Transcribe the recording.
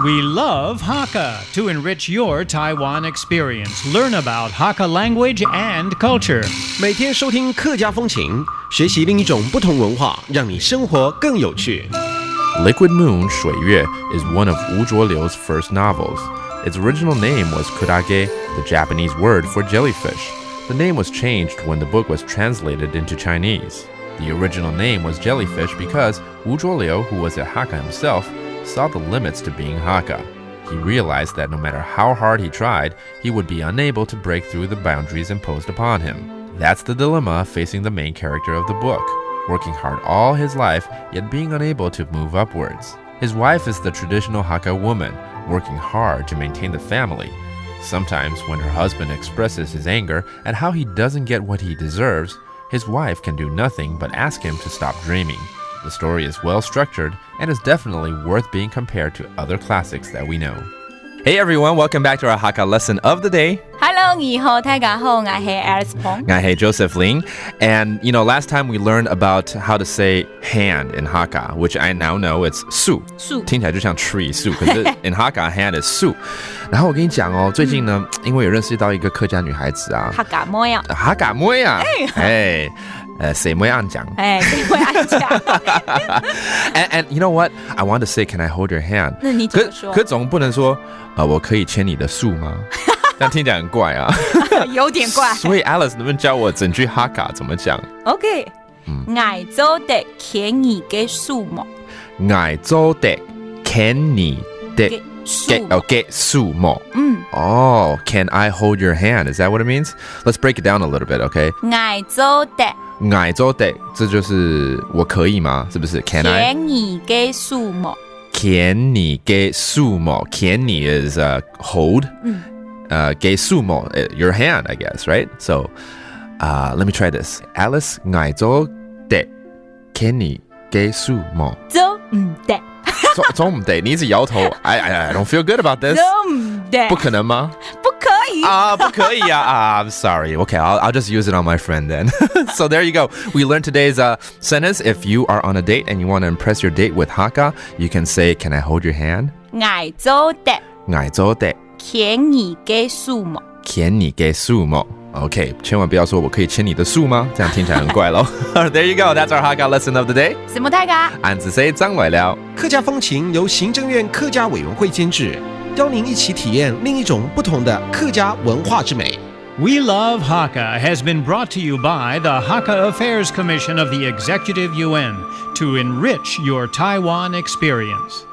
We love Hakka to enrich your Taiwan experience. Learn about Hakka language and culture. 每天收听客家风情，学习另一种不同文化，让你生活更有趣。Liquid Moon 水月 is one of Wu Zhuoliu's first novels. Its original name was kurage, the Japanese word for jellyfish. The name was changed when the book was translated into Chinese. The original name was Jellyfish because Wu Zhuoliu, who was a Hakka himself, saw the limits to being Hakka. He realized that no matter how hard he tried, he would be unable to break through the boundaries imposed upon him. That's the dilemma facing the main character of the book, working hard all his life, yet being unable to move upwards. His wife is the traditional Hakka woman, working hard to maintain the family. Sometimes when her husband expresses his anger at how he doesn't get what he deserves, his wife can do nothing but ask him to stop dreaming. The story is well structured and is definitely worth being compared to other classics that we know. Hey everyone, welcome back to our Hakka lesson of the day. Hello, 你好，大家好，我是 Alice Pong. Hey Joseph Ling. And last time we learned about how to say hand in Hakka, which I now know it's su. 树听起来就像 tree 树，可是 in Hakka hand is su. 然后我跟你讲哦，最近呢，因为有认识到一个客家女孩子啊，客家妹啊，客家妹啊，谁妹按讲？谁会按讲？ And you know what? I want to say, can I hold your hand? 那你怎么说？可总不能说，我可以牵你的树吗？这样听起来很怪啊，有点怪。所以 Alice 能不能教我整句哈卡怎么讲 OK， 我做的牵你的树木，我做的牵你的树木。Can I hold your hand? Is that what it means? Let's break it down a little bit, okay? 我做的，我做的，这就是我可以吗？是不是 ？Can I? 牵你的树木，牵你的树木，牵你 is hold. 给树木 your hand, I guess, right? So, let me try this. Alice, 我做的牵你的树木。做唔得，做唔得，你一直摇头。I don't feel good about this. 做唔得，不可能吗？不可以不可以啊 I'm sorry. Okay, I'll just use it on my friend then. So there you go. We learned today's sentence. If you are on a date and you want to impress your date with Hakka, you can say, "Can I hold your hand?" 我做的我做的牵你的树木，牵你的树木。Okay, 千万不要说我可以牵你的树吗？这样听起来很怪咯。There you go. That's our Hakka lesson of the day. 什么大家？俺只say张伟了。客家风情由行政院客家委员会监制，邀您一起体验另一种不同的客家文化之美。We Love Hakka has been brought to you by the Hakka Affairs Commission of the Executive Yuan to enrich your Taiwan experience.